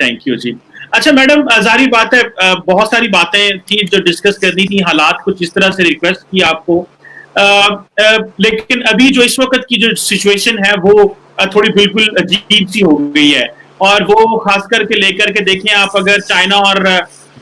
Thank you जी। अच्छा madam, जारी बात है, बहुत सारी बातें थी जो डिस्कस करनी थी, हालात कुछ इस तरह से रिक्वेस्ट की आपको, लेकिन अभी जो इस वक्त की जो सिचुएशन है वो थोड़ी बिल्कुल अजीब सी हो गई है। और वो खास करके लेकर के देखें आप, अगर चाइना और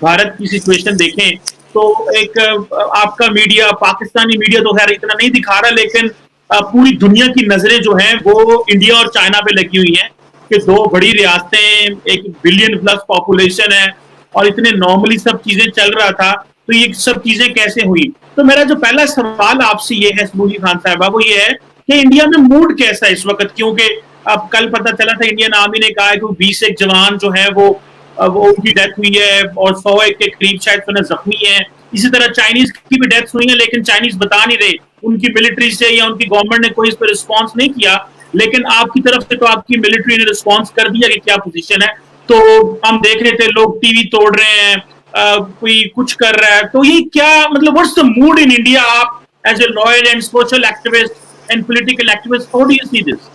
भारत की सिचुएशन देखें तो एक आपका मीडिया, पाकिस्तानी मीडिया तो खैर इतना नहीं दिखा रहा, लेकिन पूरी दुनिया की नजरें जो हैं वो इंडिया और चाइना पे लगी हुई हैं कि दो बड़ी रियासतें, एक बिलियन प्लस पॉपुलेशन है और इतने नॉर्मली सब चीजें चल रहा था, तो ये सब चीजें कैसे हुई? तो मेरा जो पहला सवाल आपसे ये है समूही खान साहबा, वो ये है कि इंडिया में मूड कैसा है इस वक्त? क्योंकि अब कल पता चला था, इंडियन आर्मी ने कहा है कि 20 एक जवान जो है वो उनकी डेथ हुई है और 100 एक के करीब शायद सुना जख्मी है। इसी तरह चाइनीज की भी डेथ हुई है, लेकिन चाइनीज बता नहीं रहे, उनकी मिलिट्री से या उनकी गवर्नमेंट ने कोई इस पर रिस्पॉन्स नहीं किया। लेकिन आपकी तरफ से तो आपकी मिलिट्री ने रिस्पॉन्स कर दिया कि क्या पोजीशन है। तो हम देख रहे थे लोग टीवी तोड़ रहे हैं, कोई कुछ कर रहा है, तो ये क्या मतलब, what's the mood in India? आप as a lawyer and social activist and political activist, how do you see this?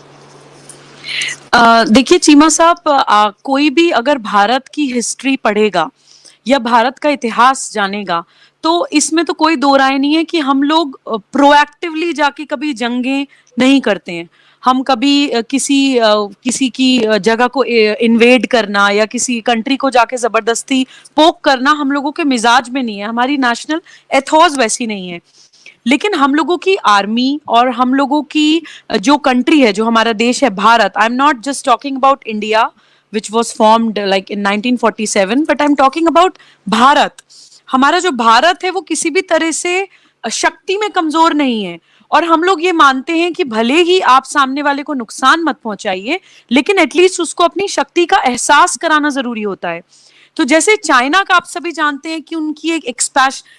देखिए चीमा साहब, कोई भी अगर भारत की हिस्ट्री पढ़ेगा या भारत का इतिहास जानेगा तो इसमें तो कोई दो राय नहीं है कि हम लोग प्रोएक्टिवली जाके कभी जंगें नहीं करते हैं। हम कभी किसी की जगह को इन्वेड करना या किसी कंट्री को जाके जबरदस्ती पोक करना हम लोगों के मिजाज में नहीं है, हमारी नेशनल एथॉस वैसी नहीं है। लेकिन हम लोगों की आर्मी और हम लोगों की जो कंट्री है, जो हमारा देश है भारत, आई am not just talking about India which was formed like in 1947, but I'm talking about Bharat. हमारा जो भारत है वो किसी भी तरह से शक्ति में कमजोर नहीं है, और हम लोग ये मानते हैं कि भले ही आप सामने वाले को नुकसान मत पहुंचाइए, लेकिन एटलीस्ट उसको अपनी शक्ति का एहसास कराना जरूरी होता है। तो जैसे चाइना का आप सभी जानते हैं कि उनकी एक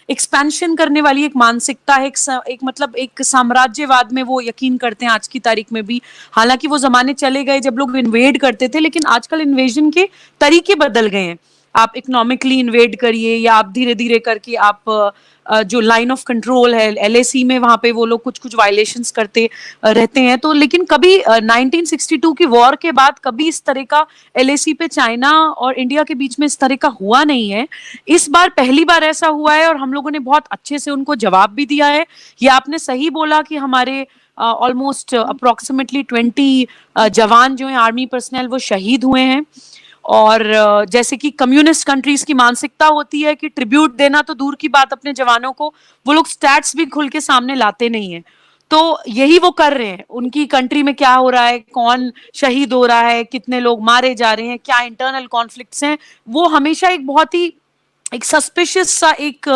एक्सपेंशन करने वाली एक मानसिकता है, एक मतलब एक साम्राज्यवाद में वो यकीन करते हैं आज की तारीख में भी। हालांकि वो जमाने चले गए जब लोग इन्वेड करते थे, लेकिन आजकल इन्वेजन के तरीके बदल गए हैं। आप इकोनॉमिकली इन्वेड करिए या आप धीरे धीरे करके आप जो लाइन ऑफ कंट्रोल है एलएसी में, वहां पे वो लोग कुछ कुछ वायलेशंस करते रहते हैं। तो लेकिन कभी 1962 की वॉर के बाद कभी इस तरह का एलएसी पे चाइना और इंडिया के बीच में इस तरह का हुआ नहीं है। इस बार पहली बार ऐसा हुआ है और हम लोगों ने बहुत अच्छे से उनको जवाब भी दिया है। ये आपने सही बोला कि हमारे ऑलमोस्ट अप्रोक्सीमेटली 20 जवान जो हैं आर्मी पर्सनल वो शहीद हुए हैं। और जैसे कि कम्युनिस्ट कंट्रीज की मानसिकता होती है कि ट्रिब्यूट देना तो दूर की बात, अपने जवानों को वो लोग स्टैट्स भी खुल के सामने लाते नहीं है। तो यही वो कर रहे हैं, उनकी कंट्री में क्या हो रहा है, कौन शहीद हो रहा है, कितने लोग मारे जा रहे हैं, क्या इंटरनल कॉन्फ्लिक्ट्स हैं, वो हमेशा एक बहुत ही एक सस्पिशियस सा एक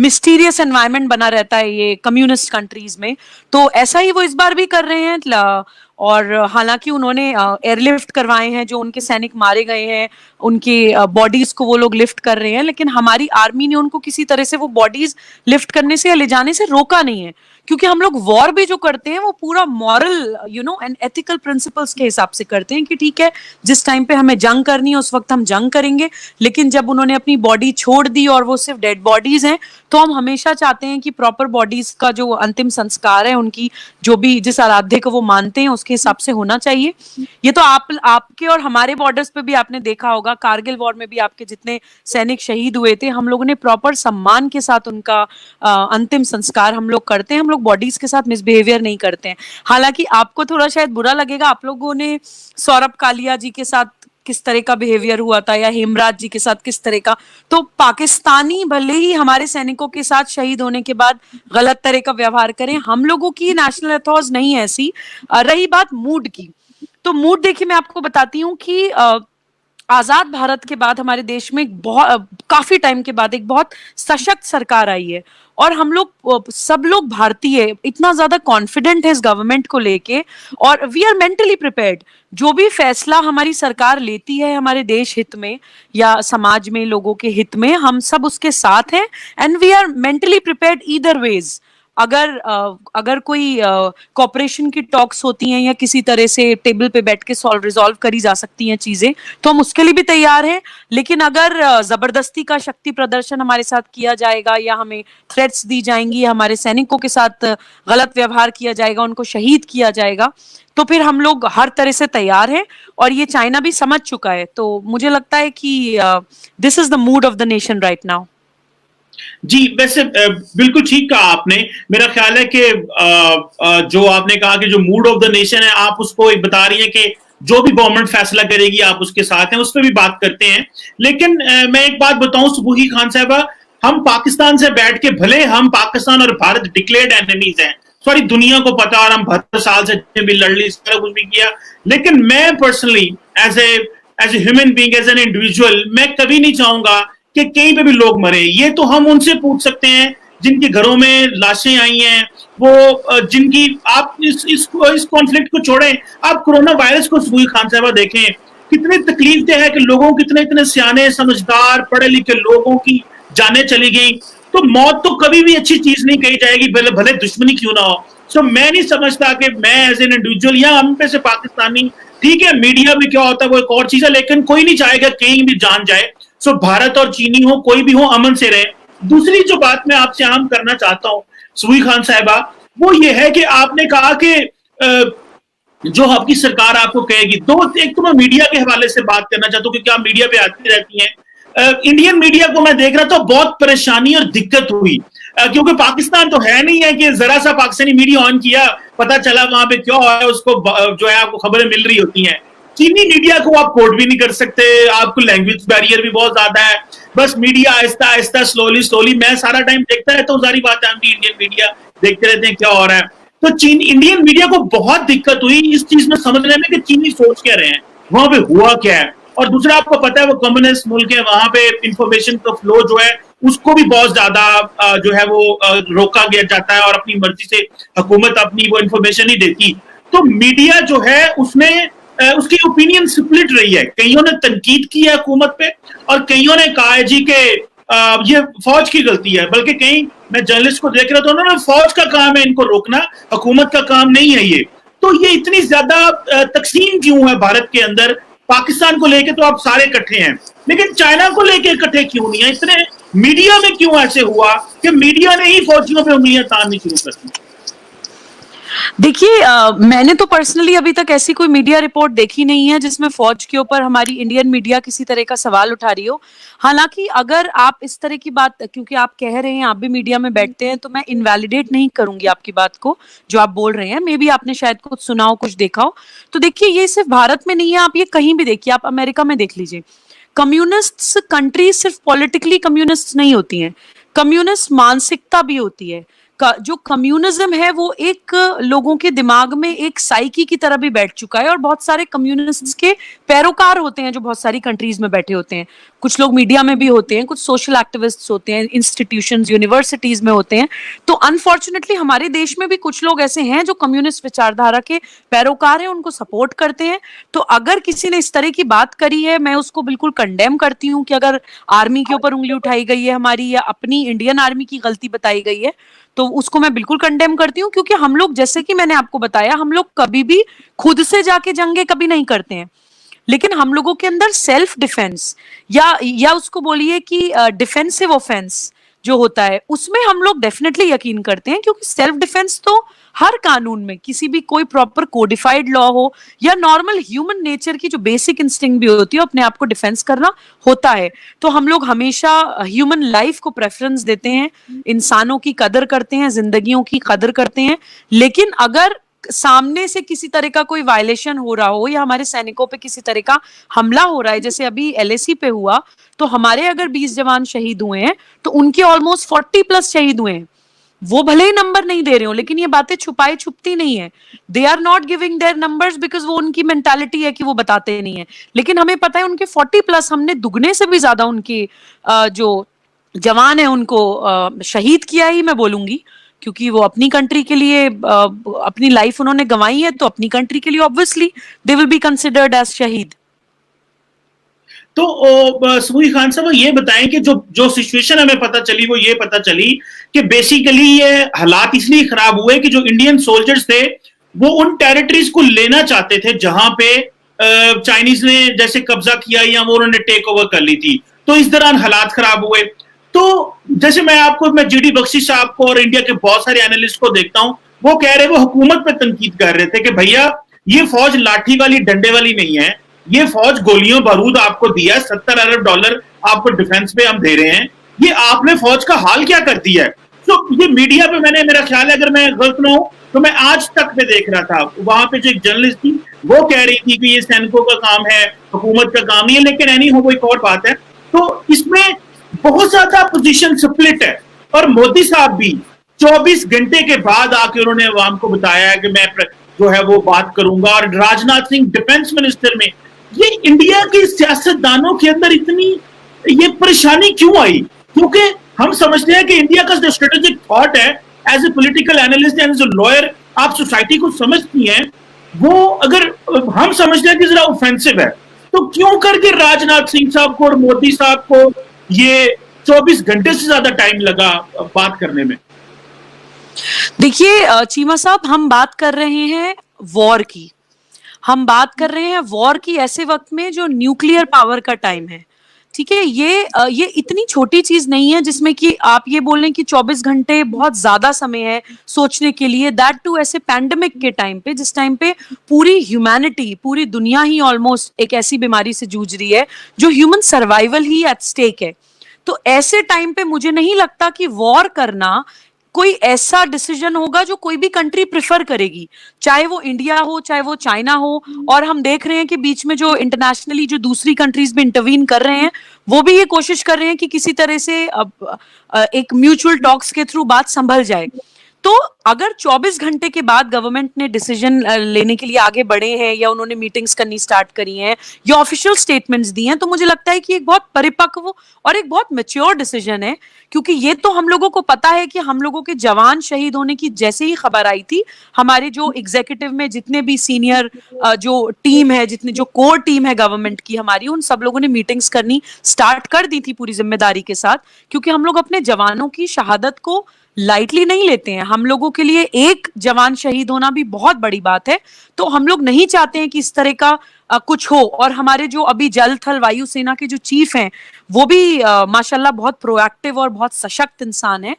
मिस्टीरियस एनवायरनमेंट बना रहता है ये कम्युनिस्ट कंट्रीज में। तो ऐसा ही वो इस बार भी कर रहे हैं। और हालांकि उन्होंने एयरलिफ्ट करवाए हैं, जो उनके सैनिक मारे गए हैं उनके बॉडीज को वो लोग लिफ्ट कर रहे हैं, लेकिन हमारी आर्मी ने उनको किसी तरह से वो बॉडीज लिफ्ट करने से या ले जाने से रोका नहीं है। क्योंकि हम लोग वॉर भी जो करते हैं वो पूरा मॉरल एंड एथिकल प्रिंसिपल्स के हिसाब से करते हैं कि ठीक है, जिस टाइम पे हमें जंग करनी है उस वक्त हम जंग करेंगे। लेकिन जब उन्होंने अपनी बॉडी छोड़ दी और वो सिर्फ डेड बॉडीज हैं, तो हम हमेशा चाहते हैं कि प्रॉपर बॉडीज का जो अंतिम संस्कार है, उनकी जो भी जिस आराध्य को वो मानते हैं उसके हिसाब से होना चाहिए। ये तो आपके और हमारे बॉर्डर्स पे भी आपने देखा होगा, कारगिल वॉर में भी आपके जितने सैनिक शहीद हुए थे, हम लोगों ने प्रॉपर सम्मान के साथ उनका अंतिम संस्कार हम लोग करते हैं। हम लोग बॉडीज के साथ मिसबिहेवियर नहीं करते हैं। हालांकि आपको थोड़ा शायद बुरा लगेगा, आप लोगों ने सौरभ कालिया जी के साथ किस तरह का बिहेवियर हुआ था या हेमराज जी के साथ किस तरह का, तो पाकिस्तानी भले ही हमारे सैनिकों के साथ शहीद होने के बाद गलत तरह का व्यवहार करें, हम लोगों की नेशनल एथॉस नहीं ऐसी। रही बात मूड की, तो मूड देखिए मैं आपको बताती हूँ कि आजाद भारत के बाद हमारे देश में बहुत काफी टाइम के बाद एक बहुत सशक्त सरकार आई है, और हम लोग सब लोग भारतीय इतना ज्यादा कॉन्फिडेंट है इस गवर्नमेंट को लेके, और वी आर मेंटली प्रिपेयर्ड। जो भी फैसला हमारी सरकार लेती है हमारे देश हित में या समाज में लोगों के हित में, हम सब उसके साथ हैं, and we are mentally prepared either ways. अगर कोई कॉपरेशन की टॉक्स होती हैं या किसी तरह से टेबल पे बैठ के रिजॉल्व करी जा सकती हैं चीजें, तो हम उसके लिए भी तैयार हैं। लेकिन अगर जबरदस्ती का शक्ति प्रदर्शन हमारे साथ किया जाएगा या हमें थ्रेट्स दी जाएंगी या हमारे सैनिकों के साथ गलत व्यवहार किया जाएगा, उनको शहीद किया जाएगा, तो फिर हम लोग हर तरह से तैयार हैं। और ये चाइना भी समझ चुका है। तो मुझे लगता है कि this is the mood of the nation right now. जी, वैसे बिल्कुल ठीक कहा आपने। मेरा ख्याल है कि जो आपने कहा कि जो मूड ऑफ द नेशन है, आप उसको एक बता रही हैं कि जो भी गवर्नमेंट फैसला करेगी आप उसके साथ हैं, उस पर भी बात करते हैं। लेकिन मैं एक बात बताऊं सुबुही खान साहबा, हम पाकिस्तान से बैठ के, भले हम पाकिस्तान और भारत डिक्लेयर्ड एनिमीज हैं, सॉरी दुनिया को पता, और हम 72 साल से भी लड़ ली, सारा कुछ भी किया, लेकिन मैं personally as a human being, as an individual, मैं कभी नहीं चाहूंगा कि कहीं पे भी लोग मरे। ये तो हम उनसे पूछ सकते हैं जिनके घरों में लाशें आई हैं, वो जिनकी, आप इस कॉन्फ्लिक्ट को छोड़ें, आप कोरोना वायरस को सुबुही खान साहबा देखें, कितनी तकलीफ दे है कि लोगों, कितने इतने सियाने समझदार पढ़े लिखे लोगों की जानें चली गई। तो मौत तो कभी भी अच्छी चीज नहीं कही जाएगी, भले भले दुश्मनी क्यों ना हो। सो मैं नहीं समझता कि मैं एज एन इंडिविजुअल या हम पे से पाकिस्तानी, ठीक है मीडिया में क्या होता है वो एक और चीज है, लेकिन कोई नहीं चाहेगा कहीं भी जान जाए। सो भारत और चीनी हो, कोई भी हो, अमन से रहे। दूसरी जो बात मैं आपसे आम करना चाहता हूं सुबुही खान साहिबा, वो ये है कि आपने कहा कि जो आपकी सरकार आपको कहेगी, एक तो मैं मीडिया के हवाले से बात करना चाहता हूं क्योंकि आप मीडिया पे आती रहती हैं। इंडियन मीडिया को मैं देख रहा था, बहुत परेशानी और दिक्कत हुई, क्योंकि पाकिस्तान तो है नहीं है कि जरा सा पाकिस्तानी मीडिया ऑन किया, पता चला वहां पे क्या है, उसको जो है आपको खबरें मिल रही होती हैं। चीनी मीडिया को आप कोट भी नहीं कर सकते, आपको लैंग्वेज बैरियर भी बहुत ज्यादा है। बस media Aahista Aahista, slowly slowly, मैं सारा टाइम देखता रहता हूँ, सारी बात है, इंडियन मीडिया देखते रहते हैं क्या हो रहा है। तो इंडियन मीडिया को बहुत दिक्कत हुई इस चीज में समझने में कि चीनी सोच क्या रहे हैं, वहां पे हुआ क्या है। और दूसरा, आपको पता है वो कम्युनिस्ट मुल्क है, वहां पे इंफॉर्मेशन का फ्लो जो है उसको भी बहुत ज्यादा जो है वो रोका गया जाता है, और अपनी मर्जी से हुकूमत अपनी वो इंफॉर्मेशन नहीं देती। तो मीडिया जो है उसने उसकी ओपिनियन स्प्लिट रही है, कईयों ने तनकीद की है हुकूमत पे और कईयों ने कहा है जी के ये फौज की गलती है, बल्कि कहीं मैं जर्नलिस्ट को देख रहा था, उन्होंने फौज का काम है इनको रोकना, हुकूमत का काम नहीं है ये। तो ये इतनी ज्यादा तकसीम क्यों है भारत के अंदर? पाकिस्तान को लेके तो आप सारे इकट्ठे हैं, लेकिन चाइना को लेके इकट्ठे क्यों नहीं है? इतने मीडिया में क्यों ऐसे हुआ कि मीडिया ने ही फौजियों पे उंगलियां ताननी शुरू कर दी? देखिए, मैंने तो पर्सनली अभी तक ऐसी कोई मीडिया रिपोर्ट देखी नहीं है जिसमें फौज के ऊपर हमारी इंडियन मीडिया किसी तरह का सवाल उठा रही हो। हालांकि अगर आप इस तरह की बात, क्योंकि आप कह रहे हैं आप भी मीडिया में बैठते हैं, तो मैं इनवैलिडेट नहीं करूंगी आपकी बात को जो आप बोल रहे हैं। मे बी आपने शायद कुछ सुना हो, कुछ देखा हो। तो देखिए, ये सिर्फ भारत में नहीं है, आप ये कहीं भी देखिए, आप अमेरिका में देख लीजिए। कम्युनिस्ट कंट्रीज सिर्फ पॉलिटिकली कम्युनिस्ट नहीं होती हैं, कम्युनिस्ट मानसिकता भी होती है। जो कम्युनिज्म है वो एक लोगों के दिमाग में एक साइकी की तरह भी बैठ चुका है, और बहुत सारे कम्युनिस्ट्स के पैरोकार होते हैं जो बहुत सारी कंट्रीज में बैठे होते हैं। कुछ लोग मीडिया में भी होते हैं, कुछ सोशल एक्टिविस्ट्स होते हैं, इंस्टीट्यूशंस, यूनिवर्सिटीज में होते हैं। तो अनफॉर्चुनेटली हमारे देश में भी कुछ लोग ऐसे हैं जो कम्युनिस्ट विचारधारा के पैरोकार हैं, उनको सपोर्ट करते हैं। तो अगर किसी ने इस तरह की बात करी है, मैं उसको बिल्कुल कंडेम करती हूँ कि अगर आर्मी के ऊपर उंगली उठाई गई है हमारी, या अपनी इंडियन आर्मी की गलती बताई गई है, तो उसको मैं बिल्कुल कंडेम करती हूँ। क्योंकि हम लोग, जैसे कि मैंने आपको बताया, हम लोग कभी भी खुद से जाके जंगे कभी नहीं करते हैं, लेकिन हम लोगों के अंदर सेल्फ डिफेंस या उसको बोलिए कि डिफेंसिव ऑफेंस जो होता है, उसमें हम लोग डेफिनेटली यकीन करते हैं। क्योंकि सेल्फ डिफेंस तो हर कानून में, किसी भी कोई प्रॉपर कोडिफाइड लॉ हो या नॉर्मल ह्यूमन नेचर की जो बेसिक इंस्टिंक्ट भी होती है, अपने आप को डिफेंस करना होता है। तो हम लोग हमेशा ह्यूमन लाइफ को प्रेफरेंस देते हैं, इंसानों की कदर करते हैं, जिंदगियों की कदर करते हैं। लेकिन अगर सामने से किसी तरह का कोई वायलेशन हो रहा हो या हमारे सैनिकों पे किसी तरह का हमला हो रहा है, जैसे अभी एलएसी पे हुआ, तो हमारे अगर 20 जवान शहीद हुए हैं तो उनके ऑलमोस्ट 40+ शहीद हुए हैं। वो भले ही नंबर नहीं दे रहे हो, लेकिन ये बातें छुपाई छुपती नहीं है। They are not giving their numbers because वो उनकी मेंटालिटी है कि वो बताते नहीं है। लेकिन हमें पता है उनके 40+, हमने दुगने से भी ज्यादा उनके जो जवान है उनको शहीद किया ही मैं बोलूंगी, क्योंकि वो अपनी कंट्री के लिए अपनी लाइफ उन्होंने गंवाई है, तो अपनी कंट्री के लिए obviously they will be considered as शहीद। तो सबूरी खान साहब ये बताएं कि जो जो सिचुएशन हमें पता चली वो ये पता चली कि बेसिकली ये हालात इसलिए खराब हुए कि जो इंडियन सोल्जर्स थे वो उन टेरिटरीज को लेना चाहते थे जहां पे चाइनीज ने जैसे कब्जा किया या वो उन्होंने टेक ओवर कर ली थी, तो इस दौरान हालात खराब हुए। तो जैसे मैं जीडी बख्शी साहब को और इंडिया के बहुत सारे एनालिस्ट को देखता हूं, वो कह रहे, वो हुकूमत पे तनकीद कर रहे थे कि भैया ये फौज लाठी वाली डंडे वाली नहीं है, ये फौज गोलियों बारूद आपको दिया, $70 अरब आपको डिफेंस पे हम दे रहे हैं, ये आपने फौज का हाल क्या कर दिया है। तो ये मीडिया पे मैंने, मेरा ख्याल है अगर मैं गलत ना हूं तो मैं आज तक पे देख रहा था, वहां पे जो एक जर्नलिस्ट थी वो कह रही थी कि ये सैनिकों का काम है, हुकूमत का काम नहीं है, लेकिन एनी हो वो एक और बात है। तो इसमें बहुत ज्यादा पोजीशन स्प्लिट है और मोदी साहब भी 24 घंटे के बाद आके उन्होंने अवाम को बताया है कि मैं जो है वो बात करूंगा। और राजनाथ सिंह डिफेंस मिनिस्टर में, ये इंडिया के सियासतदानों के अंदर इतनी ये परेशानी क्यों आई? क्योंकि हम समझते हैं कि इंडिया का जो स्ट्रेटेजिक थॉट है, as a political analyst and as a lawyer आप सोसाइटी को समझती हैं, वो अगर हम समझते हैं कि जरा ऑफेंसिव है, तो क्यों करके राजनाथ सिंह साहब को और मोदी साहब को ये 24 घंटे से ज्यादा टाइम लगा बात करने में? देखिए चीमा साहब, हम बात कर रहे हैं वॉर की, हम बात कर रहे हैं वॉर की ऐसे वक्त में जो न्यूक्लियर पावर का टाइम है, ठीक है। ये इतनी छोटी चीज नहीं है जिसमें कि आप ये बोलें कि 24 घंटे बहुत ज्यादा समय है सोचने के लिए, दैट टू ऐसे पैंडेमिक के टाइम पे, जिस टाइम पे पूरी ह्यूमैनिटी, पूरी दुनिया ही ऑलमोस्ट एक ऐसी बीमारी से जूझ रही है जो ह्यूमन सर्वाइवल ही एट स्टेक है। तो ऐसे टाइम पे मुझे नहीं लगता कि वॉर करना कोई ऐसा डिसीजन होगा जो कोई भी कंट्री प्रेफर करेगी, चाहे वो इंडिया हो चाहे वो चाइना हो। और हम देख रहे हैं कि बीच में जो इंटरनेशनली जो दूसरी कंट्रीज भी इंटरवीन कर रहे हैं, वो भी ये कोशिश कर रहे हैं कि किसी तरह से एक म्यूचुअल टॉक्स के थ्रू बात संभल जाए। तो अगर 24 घंटे के बाद गवर्नमेंट ने डिसीजन लेने के लिए आगे बढ़े हैं या उन्होंने मीटिंग्स करनी स्टार्ट करी हैं या ऑफिशियल स्टेटमेंट्स दी हैं, तो मुझे लगता है कि एक बहुत परिपक्व और एक बहुत मैच्योर डिसीजन है। क्योंकि ये तो हम लोगों को पता है कि हम लोगों के जवान शहीद होने की जैसे ही खबर आई थी, हमारे जो एग्जीक्यूटिव में जितने भी सीनियर जो टीम है, जितने जो कोर टीम है गवर्नमेंट की हमारी, उन सब लोगों ने मीटिंग्स करनी स्टार्ट कर दी थी पूरी जिम्मेदारी के साथ। क्योंकि हम लोग अपने जवानों की शहादत को लाइटली नहीं लेते हैं। हम लोगों के लिए एक जवान शहीद होना भी बहुत बड़ी बात है। तो हम लोग नहीं चाहते हैं कि इस तरह का कुछ हो। और हमारे जो अभी जल थल वायु सेना के जो चीफ हैं, वो भी माशाल्लाह बहुत प्रोएक्टिव और बहुत सशक्त इंसान है।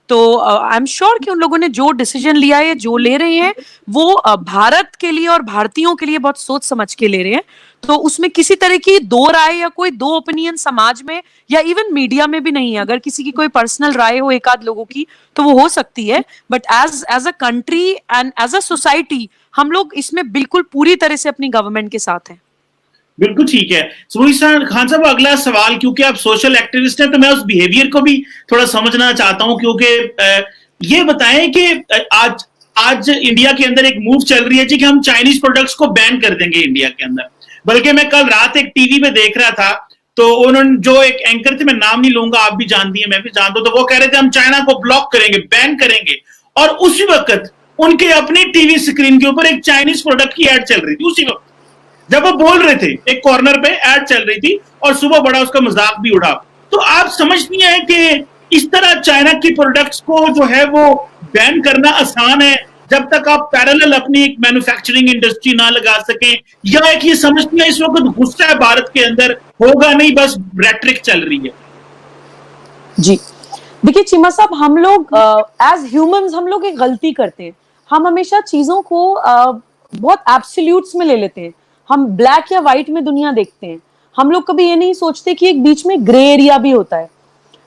तो आई एम श्योर कि उन लोगों ने जो डिसीजन लिया है, जो ले रहे हैं, वो भारत के लिए और भारतीयों के लिए बहुत सोच समझ के ले रहे हैं। तो उसमें किसी तरह की दो राय या कोई दो ओपिनियन समाज में या इवन मीडिया में भी नहीं है। अगर किसी की कोई पर्सनल राय हो एक आध लोगों की तो वो हो सकती है, but as a country and as a society हम लोग इसमें बिल्कुल पूरी तरह से अपनी गवर्नमेंट के साथ हैं। बिल्कुल ठीक है। सबूरी खान साहब, अगला सवाल, क्योंकि आप सोशल एक्टिविस्ट हैं तो मैं उस बिहेवियर को भी थोड़ा समझना चाहता हूं। क्योंकि ये बताएं कि आज इंडिया के अंदर एक मूव चल रही है जी कि हम चाइनीज प्रोडक्ट्स को बैन कर देंगे इंडिया के अंदर। बल्कि मैं कल रात एक टीवी पे देख रहा था, तो उन्होंने जो एक एंकर थे, मैं नाम नहीं लूंगा, आप भी जानती हैं मैं भी जानता हूं, तो वो कह रहे थे हम चाइना को ब्लॉक करेंगे, बैन करेंगे। और उसी वक्त उनके अपनी टीवी स्क्रीन के ऊपर एक चाइनीज प्रोडक्ट की एड चल रही थी। उसी वक्त जब वो बोल रहे थे, एक कॉर्नर पे एड चल रही थी और सुबह बड़ा उसका मजाक भी उड़ा। तो आप समझती हैं कि इस तरह चाइना की प्रोडक्ट्स को जो है वो बैन करना आसान है जब तक आप पैरेलल अपनी एक मैन्युफैक्चरिंग इंडस्ट्री ना लगा सकें, या एक ये समझती है इस वक्त गुस्सा है भारत के अंदर, होगा नहीं, बस रेटरिक चल रही है? जी देखिए चीमा साहब, हम लोग एज ह्यूमंस हम लोग एक गलती करते हैं। हम हमेशा चीजों को बहुत एब्सोल्यूट्स में ले लेते हैं। हम ब्लैक या व्हाइट में दुनिया देखते हैं। हम लोग कभी ये नहीं सोचते कि एक बीच में ग्रे एरिया भी होता है।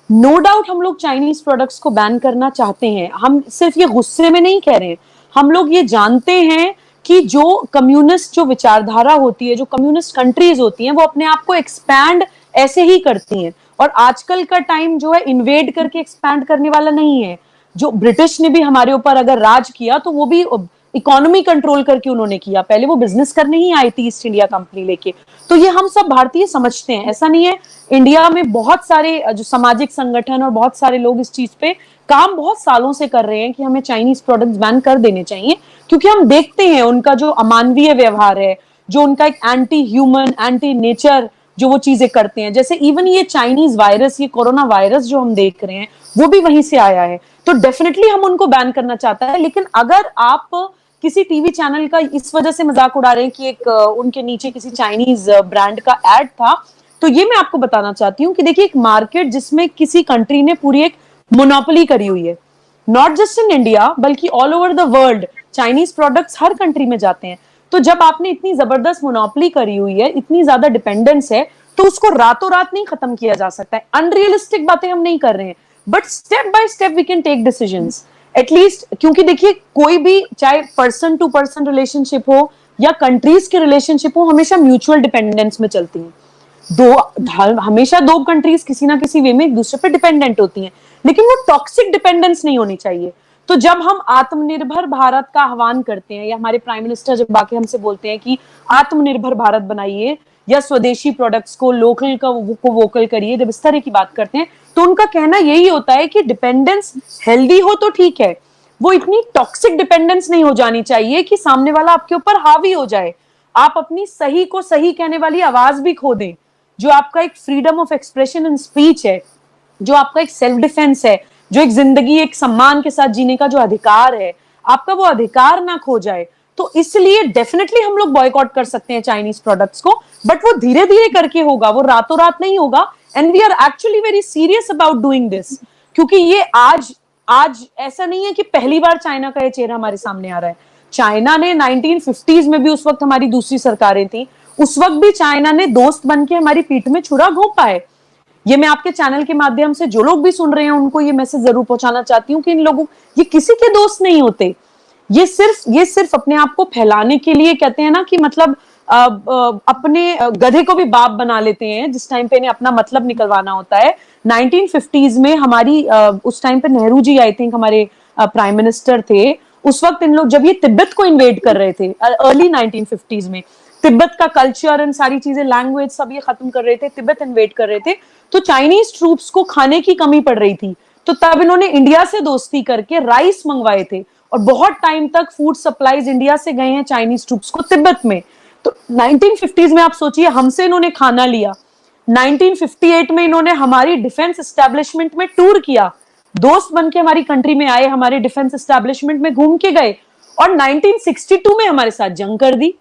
नो डाउट हम लोग चाइनीज प्रोडक्ट्स को बैन करना चाहते हैं। हम सिर्फ ये गुस्से में नहीं कह रहे हैं, हम लोग ये जानते हैं कि जो कम्युनिस्ट जो विचारधारा होती है, जो कम्युनिस्ट कंट्रीज होती हैं, वो अपने आप को एक्सपैंड ऐसे ही करती हैं। और आजकल का टाइम जो है इन्वेड करके एक्सपैंड करने वाला नहीं है। जो ब्रिटिश ने भी हमारे ऊपर अगर राज किया तो वो भी इकोनॉमी कंट्रोल करके उन्होंने किया। पहले वो बिजनेस करने ही आई थी ईस्ट इंडिया कंपनी लेके। तो ये हम सब भारतीय समझते हैं, ऐसा नहीं है। इंडिया में बहुत सारे जो सामाजिक संगठन और बहुत सारे लोग इस चीज पे काम बहुत सालों से कर रहे हैं कि हमें चाइनीज प्रोडक्ट्स बैन कर देने चाहिए। क्योंकि हम देखते हैं उनका जो अमानवीय व्यवहार है, जो उनका एक एंटी ह्यूमन, एंटी नेचर जो वो चीजें करते हैं। जैसे इवन ये चाइनीज वायरस, ये कोरोना वायरस जो हम देख रहे हैं, वो भी वहीं से आया है। तो डेफिनेटली हम उनको बैन करना चाहता है। लेकिन अगर आप किसी टीवी चैनल का इस वजह से मजाक उड़ा रहे हैं कि एक उनके नीचे किसी चाइनीज ब्रांड का एड था, तो ये मैं आपको बताना चाहती हूँ कि देखिए, एक मार्केट जिसमें किसी कंट्री ने पूरी एक मोनोपोली करी हुई है, नॉट जस्ट इन इंडिया बल्कि all over the world, Chinese products her country में जाते हैं। तो जब आपने इतनी जबरदस्त मोनोपोली करी हुई है, इतनी ज्यादा डिपेंडेंस है, तो उसको रातों रात नहीं खत्म किया जा सकता है। अनरियलिस्टिक बातें हम नहीं कर रहे हैं, but step by step we can take decisions at least. क्योंकि देखिए, कोई भी चाहे पर्सन टू पर्सन रिलेशनशिप हो या कंट्रीज की रिलेशनशिप हो, हमेशा म्यूचुअल डिपेंडेंस में चलती है। हमेशा दो कंट्रीज किसी ना किसी वे में एक दूसरे पे डिपेंडेंट होती हैं, लेकिन वो टॉक्सिक डिपेंडेंस नहीं होनी चाहिए। तो जब हम आत्मनिर्भर भारत का आह्वान करते हैं, या हमारे प्राइम मिनिस्टर जब बाकी हमसे बोलते हैं कि आत्मनिर्भर भारत बनाइए या स्वदेशी प्रोडक्ट्स को, लोकल को वोकल करिए, जब इस तरह की बात करते हैं, तो उनका कहना यही होता है कि डिपेंडेंस हेल्दी हो तो ठीक है, वो इतनी टॉक्सिक डिपेंडेंस नहीं हो जानी चाहिए कि सामने वाला आपके ऊपर हावी हो जाए, आप अपनी सही को सही कहने वाली आवाज भी खो दें। जो आपका एक freedom of expression and speech है, जो आपका एक सेल्फ डिफेंस है, जो एक जिंदगी एक सम्मान के साथ जीने का जो अधिकार है, आपका वो अधिकार ना खो जाए। तो इसलिए डेफिनेटली हम लोग बॉयकॉट कर सकते हैं चाइनीज प्रोडक्ट्स को, बट वो धीरे धीरे करके होगा, वो रातों रात नहीं होगा। And we are actually very serious about doing this, क्योंकि ये आज ऐसा नहीं है कि पहली बार चाइना का ये चेहरा हमारे सामने आ रहा है। चाइना ने 1950s में भी, उस वक्त हमारी दूसरी सरकारें थी, उस वक्त भी चाइना ने दोस्त बन के हमारी पीठ में छुरा घोंपा है। ये मैं आपके चैनल के माध्यम से जो लोग भी सुन रहे हैं उनको ये मैसेज जरूर पहुंचाना चाहती हूँ कि इन लोगों, ये किसी के दोस्त नहीं होते, ये सिर्फ अपने आप को फैलाने के लिए कहते हैं ना कि मतलब अपने गधे को भी बाप बना लेते हैं जिस टाइम पे इन्हें अपना मतलब निकलवाना होता है। 1950s में हमारी उस टाइम पे नेहरू जी आई थिंक हमारे प्राइम मिनिस्टर थे, उस वक्त इन लोग जब ये तिब्बत को इन्वेड कर रहे थे अर्ली 1950s में, तिब्बत का कल्चर एंड सारी चीजें, लैंग्वेज सब ये खत्म कर रहे थे, तिब्बत इन्वेड कर रहे थे, तो चाइनीज ट्रूप्स को खाने की कमी पड़ रही थी, तो तब इन्होंने इंडिया से दोस्ती करके राइस मंगवाए थे, और बहुत टाइम तक फूड सप्लाईज इंडिया से गए हैं चाइनीज ट्रूप्स को तिब्बत में। तो 1950s में आप सोचिए, हमसे इन्होंने खाना लिया, 1958 में इन्होंने हमारी डिफेंस एस्टेब्लिशमेंट में टूर किया, दोस्त बन के हमारी कंट्री में आए, हमारे डिफेंस एस्टेब्लिशमेंट में घूम के गए, और 1962 में हमारे साथ जंग कर दी।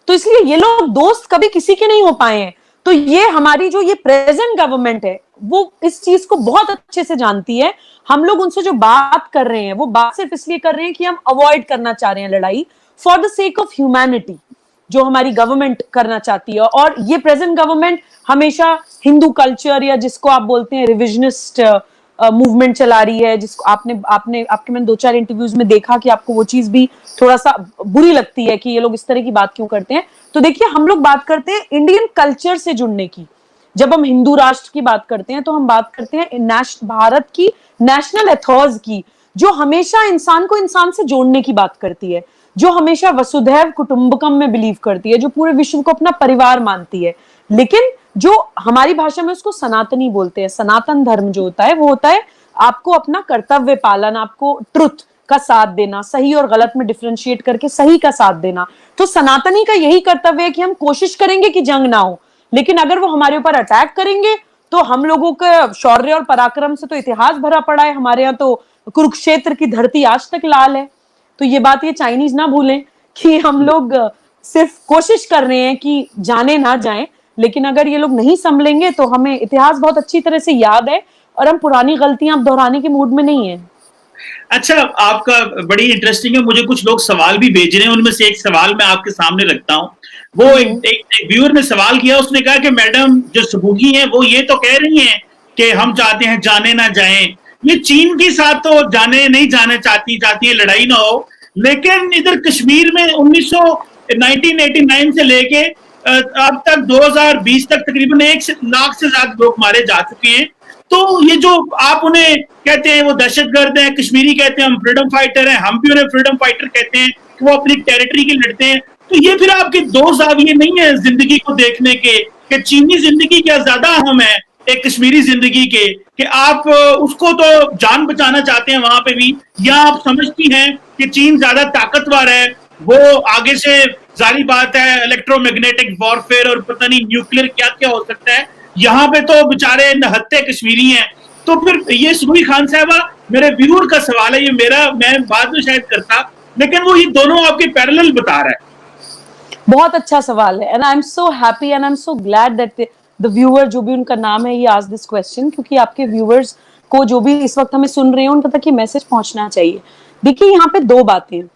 तो इसलिए ये लोग दोस्त कभी किसी के नहीं हो पाए हैं। तो ये हमारी जो ये प्रेजेंट गवर्नमेंट है, वो इस चीज को बहुत अच्छे से जानती है। हम लोग उनसे जो बात कर रहे हैं, वो बात सिर्फ इसलिए कर रहे हैं कि हम अवॉइड करना चाह रहे हैं लड़ाई, for the sake of humanity, जो हमारी गवर्नमेंट करना चाहती है। और ये प्रेजेंट गवर्नमेंट हमेशा हिंदू कल्चर, या जिसको आप बोलते हैं रिविजनिस्ट मूवमेंट चला रही है, जिसको आपके मैंने 2-4 इंटरव्यूज में देखा कि आपको वो चीज भी थोड़ा सा बुरी लगती है कि ये लोग इस तरह की बात क्यों करते हैं। तो देखिए, हम लोग बात करते हैं इंडियन कल्चर से जुड़ने की। जब हम हिंदू राष्ट्र की बात करते हैं तो हम बात करते हैं भारत की नेशनल एथॉज की, जो हमेशा इंसान को इंसान से जोड़ने की बात करती है, जो हमेशा वसुधैव कुटुंबकम में बिलीव करती है, जो पूरे विश्व को अपना परिवार मानती है। लेकिन जो हमारी भाषा में उसको सनातनी बोलते हैं। सनातन धर्म जो होता है वो होता है आपको अपना कर्तव्य पालन, आपको ट्रुथ का साथ देना, सही और गलत में डिफरेंशिएट करके सही का साथ देना। तो सनातनी का यही कर्तव्य है कि हम कोशिश करेंगे कि जंग ना हो, लेकिन अगर वो हमारे ऊपर अटैक करेंगे तो हम लोगों के शौर्य और पराक्रम से तो इतिहास भरा पड़ा है। हमारे यहाँ तो कुरुक्षेत्र की धरती आज तक लाल है। तो ये बात ये चाइनीज ना भूलें कि हम लोग सिर्फ कोशिश कर रहे हैं कि जाने ना जाएं, लेकिन अगर ये लोग नहीं संभलेंगे तो हमें इतिहास बहुत अच्छी तरह से याद है और हम पुरानी गलतियां अब दोहराने के मूड में नहीं है। अच्छा, आपका बड़ी इंटरेस्टिंग है। मुझे कुछ लोग सवाल भी भेज रहे हैं, उनमें से एक सवाल मैं आपके सामने रखता हूँ। वो एक व्यूअर ने सवाल किया, उसने कहा कि मैडम जो सबूगी हैं वो ये तो कह रही हैं कि हम चाहते हैं जाने ना जाएं, ये चीन के साथ तो जाने नहीं जाना चाहती है लड़ाई ना हो, लेकिन इधर कश्मीर में 1989 से लेके अब तक 2020 तक तकरीबन 1 लाख से ज्यादा लोग मारे जा चुके हैं। तो ये जो आप उन्हें कहते हैं वो दहशतगर्द हैं, कश्मीरी कहते हैं हम फ्रीडम फाइटर हैं, हम भी उन्हें फ्रीडम फाइटर कहते हैं कि वो अपनी टेरिटरी के लड़ते हैं, तो ये फिर आपके दो जाविये नहीं है जिंदगी को देखने के कि चीनी जिंदगी क्या ज्यादा अहम है एक कश्मीरी जिंदगी के, कि आप उसको तो जान बचाना चाहते हैं वहां पे भी, या आप समझती हैं कि चीन ज्यादा ताकतवर है, वो आगे से जारी बात है इलेक्ट्रोमैग्नेटिक वॉरफेयर और पता नहीं न्यूक्लियर क्या क्या हो सकता है, यहाँ पे तो बेचारे नहत्ते कश्मीरी हैं। तो फिर ये सुबही खान साहबा, मेरे व्यूअर का सवाल है, ये मेरा मैं बाद में शायद करता, लेकिन वो ये दोनों आपके पैरेलल बता रहा है। बहुत अच्छा सवाल है, and I am so happy and I am so glad that the viewer, जो भी उनका नाम है, ये आज दिस क्वेश्चन, क्योंकि आपके व्यूअर्स को, जो भी इस वक्त हमें सुन रहे हैं, उन तक ये मैसेज पहुंचना चाहिए। देखिए, यहाँ पे दो बातें हैं।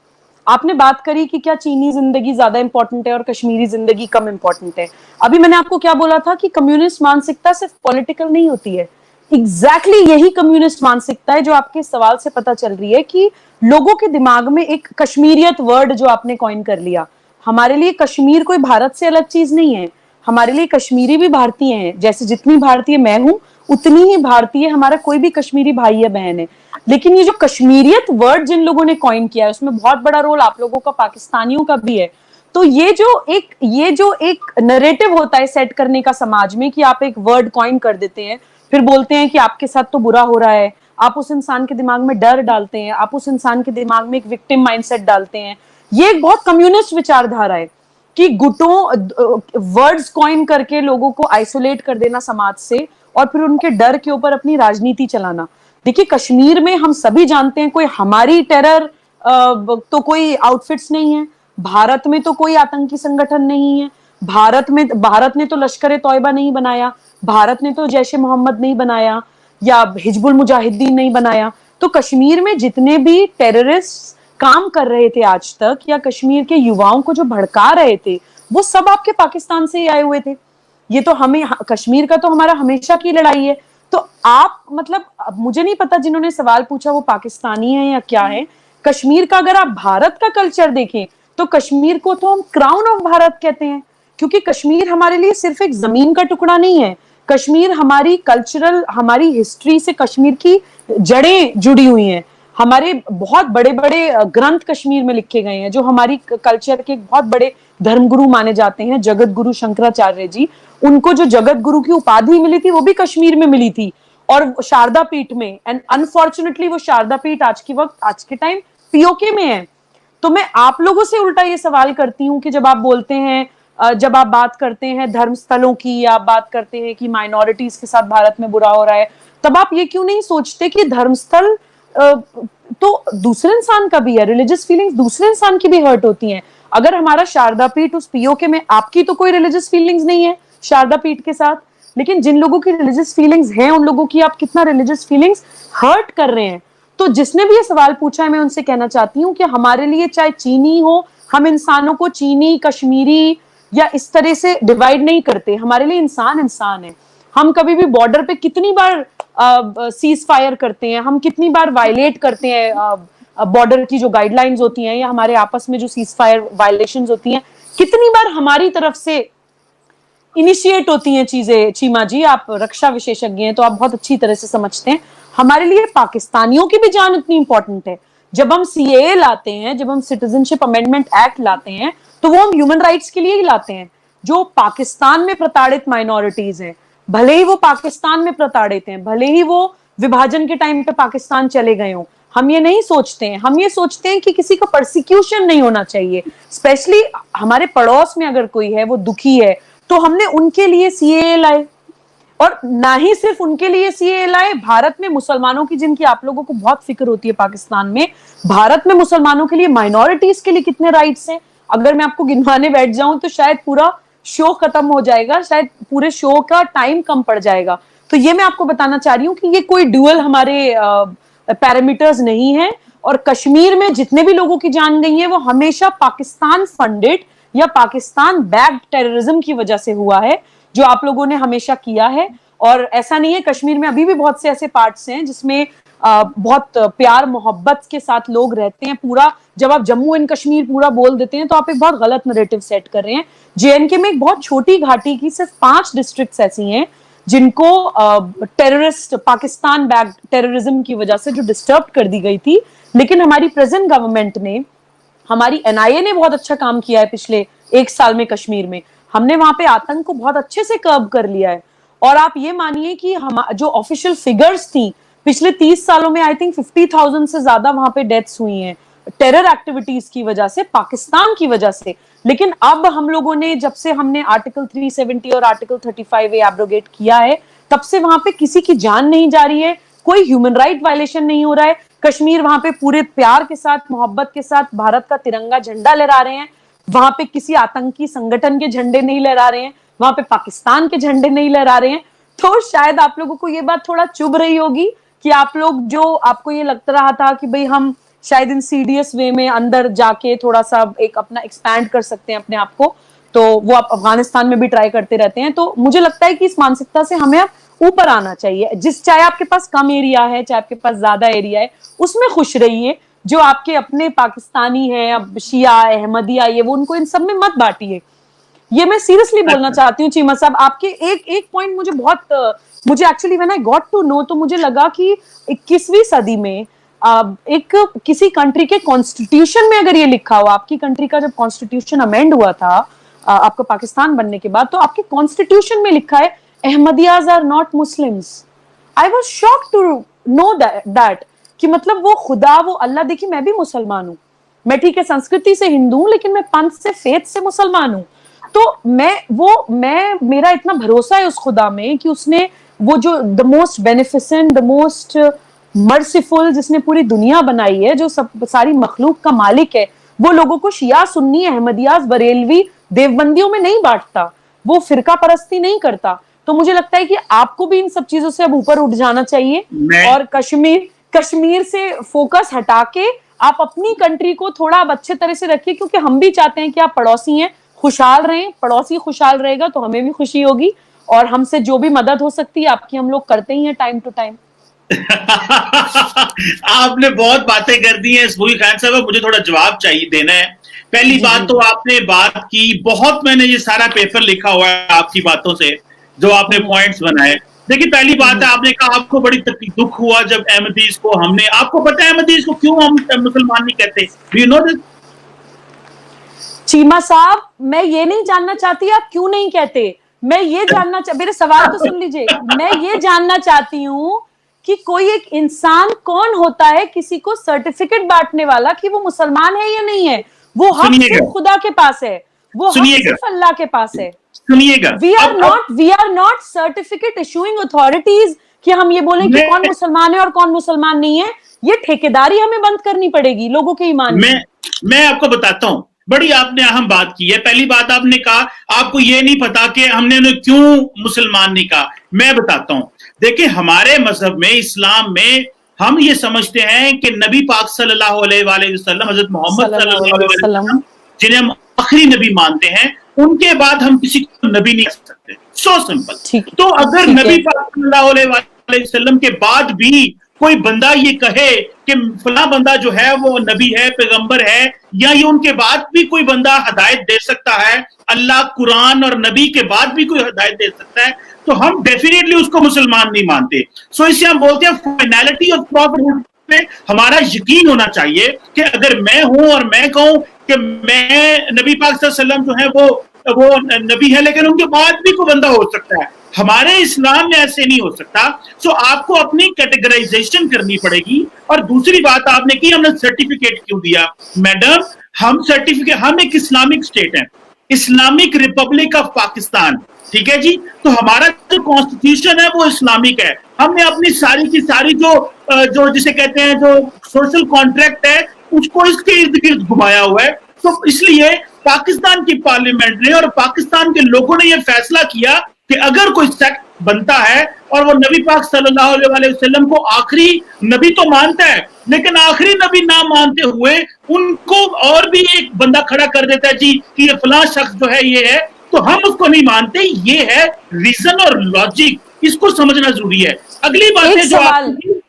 आपने बात करी कि क्या चीनी जिंदगी ज्यादा इंपॉर्टेंट है और कश्मीरी जिंदगी कम इंपॉर्टेंट है। अभी मैंने आपको क्या बोला था कि कम्युनिस्ट मानसिकता सिर्फ पॉलिटिकल नहीं होती है। एग्जैक्टली यही कम्युनिस्ट मानसिकता है जो आपके सवाल से पता चल रही है कि लोगों के दिमाग में एक कश्मीरियत वर्ड जो आपने कॉइन कर लिया। हमारे लिए कश्मीर कोई भारत से अलग चीज नहीं है, हमारे लिए कश्मीरी भी भारतीय हैं। जैसे जितनी भारतीय मैं हूं, उतनी ही भारतीय हमारा कोई भी कश्मीरी भाई या बहन है। लेकिन ये जो कश्मीरियत वर्ड जिन लोगों ने कॉइन किया है, उसमें बहुत बड़ा रोल आप लोगों का, पाकिस्तानियों का भी है। तो ये जो एक नरेटिव होता है सेट करने का समाज में, कि आप एक वर्ड कॉइन कर देते हैं, फिर बोलते हैं कि आपके साथ तो बुरा हो रहा है, आप उस इंसान के दिमाग में डर डालते हैं, आप उस इंसान के दिमाग में एक विक्टिम माइंडसेट डालते हैं। ये एक बहुत कम्युनिस्ट विचारधारा है कि गुटों वर्ड्स कॉइन करके लोगों को आइसोलेट कर देना समाज से, और फिर उनके डर के ऊपर अपनी राजनीति चलाना। देखिए, कश्मीर में हम सभी जानते हैं, कोई हमारी टेरर तो कोई आउटफिट्स नहीं है, भारत में तो कोई आतंकी संगठन नहीं है, भारत ने तो लश्कर तौयबा नहीं बनाया, भारत ने तो जैश ए मोहम्मद नहीं बनाया, या हिजबुल मुजाहिदीन नहीं बनाया। तो कश्मीर में जितने भी टेररिस्ट काम कर रहे थे आज तक, या कश्मीर के युवाओं को जो भड़का रहे थे, वो सब आपके पाकिस्तान से ही आए हुए थे। ये तो हमें, कश्मीर का तो हमारा हमेशा की लड़ाई है। तो आप, मतलब मुझे नहीं पता जिन्होंने सवाल पूछा वो पाकिस्तानी है या क्या है। कश्मीर का अगर आप भारत का कल्चर देखें, तो कश्मीर को तो हम क्राउन ऑफ भारत कहते हैं, क्योंकि कश्मीर हमारे लिए सिर्फ एक जमीन का टुकड़ा नहीं है। कश्मीर हमारी कल्चरल, हमारी हिस्ट्री से कश्मीर की जड़ें जुड़ी हुई हैं। हमारे बहुत बड़े बड़े ग्रंथ कश्मीर में लिखे गए हैं, जो हमारी कल्चर के बहुत बड़े धर्मगुरु माने जाते हैं, जगत गुरु शंकराचार्य जी। उनको जो जगत गुरु की उपाधि मिली थी, वो भी कश्मीर में मिली थी, और शारदा पीठ में। एंड अनफॉर्चुनेटली वो शारदा पीठ आज के टाइम पीओके में है। तो मैं आप लोगों से उल्टा ये सवाल करती हूँ कि जब आप बोलते हैं, जब आप बात करते हैं धर्म स्थलों की, या आप बात करते हैं कि माइनॉरिटीज के साथ भारत में बुरा हो रहा है, तब आप ये क्यों नहीं सोचते कि धर्मस्थल तो दूसरे इंसान का भी है, रिलीजियस फीलिंग्स दूसरे इंसान की भी हर्ट होती हैं। अगर हमारा शारदा पीठ उस पीओके में, आपकी तो कोई रिलीजियस फीलिंग्स नहीं है शारदा पीठ के साथ, लेकिन जिन लोगों की रिलीजियस फीलिंग्स हैं, उन लोगों की आप कितना रिलीजियस फीलिंग्स हर्ट कर रहे हैं। तो जिसने भी ये सवाल पूछा है, मैं उनसे कहना चाहती हूँ कि हमारे लिए चाहे चीनी हो, हम इंसानों को चीनी, कश्मीरी या इस तरह से डिवाइड नहीं करते। हमारे लिए इंसान इंसान है। हम कभी भी बॉर्डर पे कितनी बार सीज फायर करते हैं, हम कितनी बार वायलेट करते हैं बॉर्डर की जो गाइडलाइंस होती हैं, या हमारे आपस में जो सीज फायर वायलेशंस होती हैं, कितनी बार हमारी तरफ से इनिशिएट होती हैं चीजें। चीमा जी, आप रक्षा विशेषज्ञ हैं, तो आप बहुत अच्छी तरह से समझते हैं। हमारे लिए पाकिस्तानियों की भी जान इतनी इंपॉर्टेंट है। जब हम सीएए लाते हैं, जब हम सिटीजनशिप अमेंडमेंट एक्ट लाते हैं, तो वो हम ह्यूमन राइट्स के लिए ही लाते हैं। जो पाकिस्तान में प्रताड़ित माइनॉरिटीज हैं, भले ही वो पाकिस्तान में प्रताड़ित हैं, भले ही वो विभाजन के टाइम पे पाकिस्तान चले गए हों, हम ये नहीं सोचते हैं। हम ये सोचते हैं कि किसी का परसिक्यूशन नहीं होना चाहिए। स्पेशली हमारे पड़ोस में अगर कोई है, वो दुखी है, तो हमने उनके लिए सीएए लाए। और ना ही सिर्फ उनके लिए सीएए लाए, भारत में मुसलमानों की, जिनकी आप लोगों को बहुत फिक्र होती है पाकिस्तान में, भारत में मुसलमानों के लिए, माइनॉरिटीज के लिए कितने राइट्स हैं। अगर मैं आपको गिनवाने बैठ जाऊं तो शायद पूरा शो खत्म हो जाएगा, शायद पूरे शो का टाइम कम पड़ जाएगा। तो ये मैं आपको बताना चाह रही हूँ कि ये कोई ड्यूअल हमारे पैरामीटर्स नहीं है। और कश्मीर में जितने भी लोगों की जान गई है, वो हमेशा पाकिस्तान फंडेड या पाकिस्तान बैक्ड टेररिज्म की वजह से हुआ है, जो आप लोगों ने हमेशा किया है। और ऐसा नहीं है, कश्मीर में अभी भी बहुत से ऐसे पार्ट्स हैं जिसमें बहुत प्यार मोहब्बत के साथ लोग रहते हैं। पूरा, जब आप जम्मू एंड कश्मीर पूरा बोल देते हैं, तो आप एक बहुत गलत नैरेटिव सेट कर रहे हैं। जेएनके में एक बहुत छोटी घाटी की सिर्फ 5 डिस्ट्रिक्ट्स ऐसी हैं जिनको टेररिस्ट, पाकिस्तान बैक्ड टेररिज्म की वजह से जो डिस्टर्ब कर दी गई थी। लेकिन हमारी प्रेजेंट गवर्नमेंट ने, हमारी एनआईए ने बहुत अच्छा काम किया है पिछले 1 साल में कश्मीर में। हमने वहां पे आतंक को बहुत अच्छे से कर्ब कर लिया है। और आप ये मानिए कि हम जो ऑफिशियल फिगर्स थी, पिछले 30 सालों में आई थिंक 50,000 से ज्यादा वहां पे डेथ्स हुई हैं। टेरर एक्टिविटीज की वजह से, पाकिस्तान की वजह से। लेकिन अब हम लोगों ने, जब से हमने आर्टिकल 370 और आर्टिकल 35A एब्रोगेट किया है, तब से वहां पे किसी की जान नहीं जा रही है, कोई ह्यूमन राइट वायलेशन नहीं हो रहा है। कश्मीर वहां पे पूरे प्यार के साथ, मोहब्बत के साथ भारत का तिरंगा झंडा लहरा रहे हैं। वहां पे किसी आतंकी संगठन के झंडे नहीं लहरा रहे हैं, वहां पे पाकिस्तान के झंडे नहीं लहरा रहे हैं। तो शायद आप लोगों को ये बात थोड़ा चुभ रही होगी कि आप लोग, जो आपको ये लगता रहा था कि भाई हम शायद इन सीडीएस वे में अंदर जाके थोड़ा सा एक अपना एक्सपैंड कर सकते हैं अपने आप को, तो वो आप अफगानिस्तान में भी ट्राई करते रहते हैं। तो मुझे लगता है कि इस मानसिकता से हमें अब ऊपर आना चाहिए। चाहे आपके पास कम एरिया है, चाहे आपके पास ज्यादा एरिया है, उसमें खुश रहिए। जो आपके अपने पाकिस्तानी हैं, अब शिया, अहमदिया, ये वो, उनको इन सब में मत बांटिए। ये मैं सीरियसली बोलना चाहती हूँ चीमा साहब। आपके एक पॉइंट मुझे मुझे actually when I got to know, तो मुझे लगा कि 21वीं सदी में एक किसी कंट्री के कॉन्स्टिट्यूशन में अगर ये लिखा हुआ, आपकी कंट्री का जब कॉन्स्टिट्यूशन अमेंड हुआ था आपका पाकिस्तान बनने के बाद, तो आपके कॉन्स्टिट्यूशन में लिखा है Ahmadiyyas are not Muslims. I was shocked to know that कि मतलब वो खुदा, वो अल्लाह, देखिए मैं भी मुसलमान हूँ, मैं ठीक है संस्कृति से हिंदू हूँ, लेकिन मैं पंथ से, फेथ से मुसलमान हूँ। तो मेरा इतना भरोसा है उस खुदा में कि उसने वो जो the most beneficent, the most merciful, जिसने पूरी दुनिया बनाई है, जो सब सारी मखलूक का मालिक है, वो लोगों को शिया, सुन्नी, अहमदियाज, बरेलवी, देवबंदियों में नहीं बांटता, वो फिरका परस्ती नहीं करता। तो मुझे लगता है कि आपको भी इन सब चीजों से अब ऊपर उठ जाना चाहिए और कश्मीर से फोकस हटा के आप अपनी कंट्री को थोड़ा अब अच्छे तरह से रखिए, क्योंकि हम भी चाहते हैं कि आप पड़ोसी हैं, खुशहाल रहें। पड़ोसी खुशहाल रहेगा तो हमें भी खुशी होगी, और हमसे जो भी मदद हो सकती है आपकी हम लोग करते ही हैं टाइम टू टाइम। आपने बहुत बातें कर दी हैं इसबुई खान साहब, मुझे थोड़ा जवाब चाहिए देना है। पहली बात तो आपने बात की, बहुत मैंने ये सारा पेपर लिखा हुआ है आपकी बातों से, जो आपने पॉइंट्स बनाए। देखिए पहली बात है, आपने कहा आपको बड़ी दुख हुआ जब अहमदीज को हमने, आपको पता है अहमदीज को क्यों हम मुसलमान नहीं कहते? Do you know this? Cheema साहब, मैं ये नहीं जानना चाहती आप क्यों नहीं कहते, मैं ये जानना मेरे सवाल तो सुन लीजिए। मैं ये जानना चाहती हूँ कि कोई एक इंसान कौन होता है किसी को सर्टिफिकेट बांटने वाला कि वो मुसलमान है या नहीं है? वो हक सिर्फ खुदा के पास है, वो हक सिर्फ अल्लाह के पास है। सुनिएगा, we are not certificate issuing authorities कि हम ये बोलें कि कौन मुसलमान है और कौन मुसलमान नहीं है। ये ठेकेदारी हमें बंद करनी पड़ेगी लोगों के ईमान में। मैं आपको बताता हूं, बड़ी आपने अहम बात की है। पहली बात आपने कहा आपको ये नहीं पता कि हमने उन्हें क्यों मुसलमान नहीं कहा। मैं बताता हूं, देखिए हमारे मजहब में, इस्लाम में, हम ये समझते हैं कि नबी पाक सल्लल्लाहु अलैहि वसल्लम, हजरत मोहम्मद सल्लल्लाहु अलैहि वसल्लम, जिन्हें हम आखिरी नबी मानते हैं, उनके बाद हम किसी को नबी नहीं कह सकते। So simple. तो अगर नबी पाक सल्लल्लाहु अलैहि वसल्लम के बाद भी कोई बंदा ये कहे कि फला बंदा जो है वो नबी है, पैगंबर है, या ये उनके बाद भी कोई बंदा हिदायत दे सकता है, अल्लाह, कुरान और नबी के बाद भी कोई हिदायत दे सकता है, तो हम डेफिनेटली उसको मुसलमान नहीं मानते। सो इससे हम बोलते हैं फाइनलिटी ऑफ प्रॉफिट पे हमारा यकीन होना चाहिए कि अगर मैं हूं और मैं कहूं कि मैं नबी पाक सल्लल्लाहु अलैहि वसल्लम जो है वो नबी है, लेकिन उनके बाद भी कोई बंदा हो सकता है, हमारे इस्लाम में ऐसे नहीं हो सकता। सो आपको अपनी कैटेगराइजेशन करनी पड़ेगी। और दूसरी बात आपने की, हमने सर्टिफिकेट क्यों दिया? मैडम, हम एक इस्लामिक स्टेट है, इस्लामिक रिपब्लिक ऑफ पाकिस्तान, ठीक है जी। तो हमारा जो कॉन्स्टिट्यूशन है वो इस्लामिक है। हमने अपनी सारी की सारी जो जिसे कहते हैं जो सोशल कॉन्ट्रैक्ट है, उसको इसके इर्द गिर्द घुमाया हुआ है। तो इसलिए पाकिस्तान की पार्लियामेंट ने और पाकिस्तान के लोगों ने यह फैसला किया कि अगर कोई सेक्ट बनता है और वो नबी पाक सल्लल्लाहु अलैहि वसल्लम को आखिरी नबी तो मानता है, लेकिन आखिरी नबी ना मानते हुए उनको और भी एक बंदा खड़ा कर देता है जी कि ये फलां शख्स जो है ये है, तो हम उसको नहीं मानते। ये है रीजन और लॉजिक, इसको समझना जरूरी है। अगली बात है जो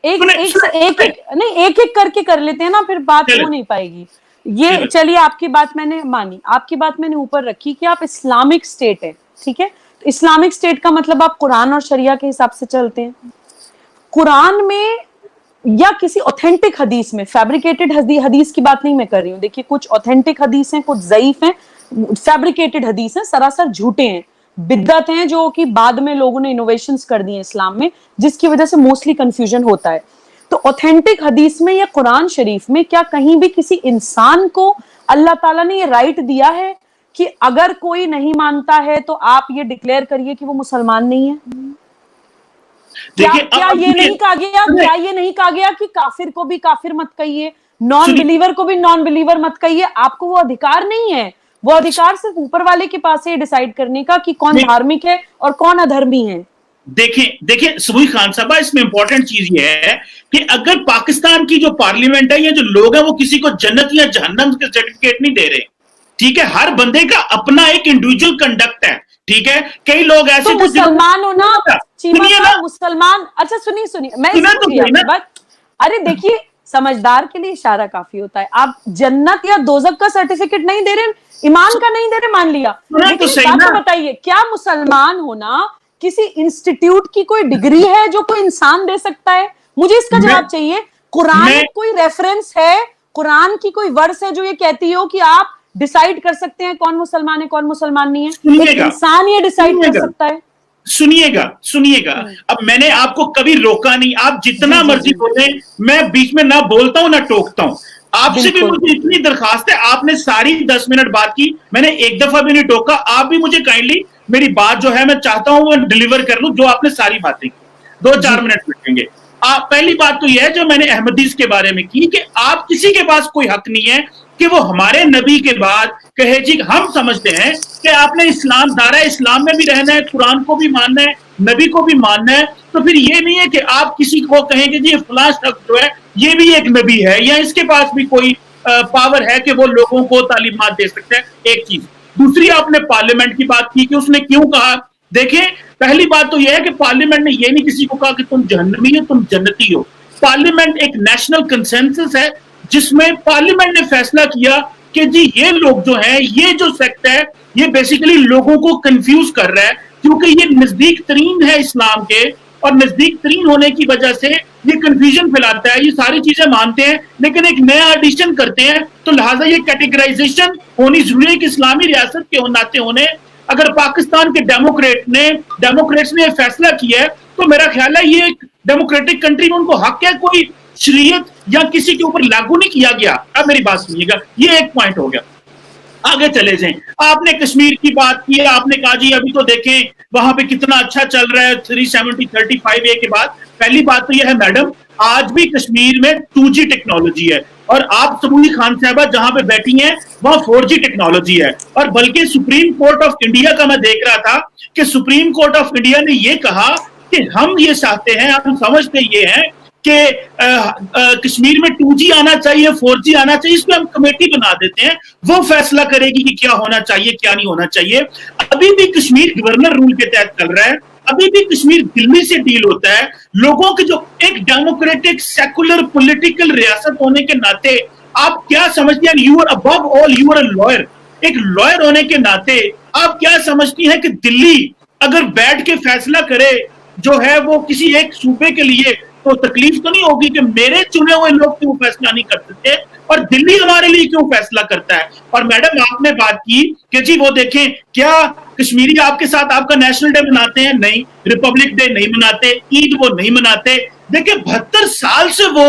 एक एक करके कर लेते हैं ना, फिर बात हो नहीं पाएगी। ये चलिए, आपकी बात मैंने मानी, आपकी बात मैंने ऊपर रखी कि आप इस्लामिक स्टेट है, ठीक है। तो इस्लामिक स्टेट का मतलब आप कुरान और शरिया के हिसाब से चलते हैं। कुरान में या किसी ऑथेंटिक हदीस में, फैब्रिकेटेड हदीस की बात नहीं मैं कर रही हूँ। देखिए, कुछ ऑथेंटिक हदीस हैं, कुछ ज़ईफ हैं, फैब्रिकेटेड हदीस हैं, सरासर झूठे हैं, बिद्दत हैं, जो कि बाद में लोगों ने इनोवेशंस कर दिए इस्लाम में, जिसकी वजह से मोस्टली कंफ्यूजन होता है। तो ऑथेंटिक हदीस में या कुरान शरीफ में क्या कहीं भी किसी इंसान को अल्लाह ताला ने ये राइट दिया है कि अगर कोई नहीं मानता है तो आप ये डिक्लेयर करिए कि वो मुसलमान नहीं है? क्या ये नहीं कहा गया, क्या ये नहीं कहा गया कि काफिर को भी काफिर मत कहिए, नॉन बिलीवर को भी नॉन बिलीवर मत कहिए? आपको वो अधिकार नहीं है, वो अधिकार सिर्फ ऊपर वाले के पास है डिसाइड करने का कि कौन धार्मिक है और कौन अधर्मी है। देखिए सबूई खान साहब, इसमें इंपॉर्टेंट चीज ये है कि अगर पाकिस्तान की जो पार्लियामेंट है या जो लोग हैं वो किसी को जन्नत या जहन्नम के सर्टिफिकेट नहीं दे रहे, ठीक है? हर बंदे का अपना एक इंडिविजुअल कंडक्ट है, ठीक है? कई लोग ऐसे तो मुसलमान हो ना, मुसलमान, अच्छा सुनिए मैं अरे देखिए, समझदार के लिए इशारा काफी होता है। आप जन्नत या दोजख का सर्टिफिकेट नहीं दे रहे, ईमान का नहीं दे रहे, मान लिया, लेकिन तो बताइए, क्या मुसलमान होना किसी इंस्टीट्यूट की कोई डिग्री है जो कोई इंसान दे सकता है? मुझे इसका जवाब चाहिए। कुरान कोई रेफरेंस है, कुरान की कोई वर्स है जो ये कहती हो कि आप डिसाइड कर सकते हैं कौन मुसलमान है कौन मुसलमान नहीं है? एक इंसान ये डिसाइड कर सकता है? सुनिएगा, अब मैंने आपको कभी रोका नहीं, आप जितना मर्जी बोले, मैं बीच में ना बोलता हूं ना टोकता हूं। आपसे भी मुझे इतनी दरखास्त है, आपने सारी 10 मिनट बात की, मैंने एक दफा भी नहीं टोका। आप भी मुझे काइंडली मेरी बात जो है मैं चाहता हूं वो डिलीवर कर लूं, जो आपने सारी बातें की 2-4 मिनट लगेंगे। पहली बात तो यह है जो मैंने अहमदीस के बारे में की कि आप किसी के पास कोई हक नहीं है कि वो हमारे नबी के बाद कहे जी हम समझते हैं कि आपने इस्लाम दायरा इस्लाम में भी रहना है, कुरान को भी मानना है, नबी को भी मानना है, तो फिर ये नहीं है कि आप किसी को कहेंगे जी फलां शख्स जो है ये भी एक नबी है या इसके पास भी कोई पावर है कि वो लोगों को तालीमात दे सकता है। एक चीज। दूसरी, आपने पार्लियामेंट की बात की कि उसने क्यों कहा। देखिए, पहली बात तो यह है कि पार्लियामेंट ने यह नहीं किसी को कहा कि तुम जहन्नमी हो, तुम जन्नती हो। पार्लियामेंट एक नेशनल कंसेंसस है जिसमें पार्लियामेंट ने फैसला किया कि जी ये लोग जो हैं, ये जो सेक्ट है, ये बेसिकली लोगों को कंफ्यूज कर रहा है क्योंकि ये नजदीक तरीन है इस्लाम के, और नजदीक तरीन होने की वजह से ये कंफ्यूजन फैलाता है। ये सारी चीजें मानते हैं लेकिन एक नया एडिशन करते हैं, तो लिहाजा ये कैटेगराइजेशन होनी जरूरी है कि इस्लामी रियासत के नाते होने। अगर पाकिस्तान के डेमोक्रेट्स ने फैसला किया है तो मेरा ख्याल है ये एक डेमोक्रेटिक कंट्री में उनको हक है, कोई शरीयत या किसी के ऊपर लागू नहीं किया गया। अब मेरी बात सुनिएगा, ये एक पॉइंट हो गया। आगे चले जाएं। आपने कश्मीर की बात की, आपने कहा जी अभी तो देखें वहां पे कितना अच्छा चल रहा है 370-35A के बाद। पहली बात तो यह है मैडम, आज भी कश्मीर में 2G टेक्नोलॉजी है और आप सबूई खान साहबा जहां पे बैठी हैं वहां 4G टेक्नोलॉजी है। और बल्कि सुप्रीम कोर्ट ऑफ इंडिया का मैं देख रहा था कि सुप्रीम कोर्ट ऑफ इंडिया ने यह कहा कि हम ये चाहते हैं, हम समझते ये हैं कि कश्मीर में 2G आना चाहिए, 4G आना चाहिए, इसमें हम कमेटी बना देते हैं, वो फैसला करेगी कि क्या होना चाहिए क्या नहीं होना चाहिए। अभी भी कश्मीर गवर्नर रूल के तहत चल रहा है, अभी भी कश्मीर दिल्ली से डील होता है। लोगों के जो एक डेमोक्रेटिक सेकुलर पॉलिटिकल रियासत होने के नाते आप क्या समझती हैं, you are above all, you are a lawyer, एक लॉयर होने के नाते आप क्या समझती हैं कि दिल्ली अगर बैठ के फैसला करे जो है वो किसी एक सूबे के लिए, तो तकलीफ तो नहीं होगी कि मेरे चुने हुए लोग क्यों फैसला नहीं कर सकते और दिल्ली हमारे लिए क्यों फैसला करता है। और मैडम आपने बात की कि जी वो देखें क्या कश्मीरी आपके साथ आपका नेशनल डे मनाते हैं? नहीं। रिपब्लिक डे नहीं मनाते, ईद वो नहीं मनाते। देखिए 72 साल से वो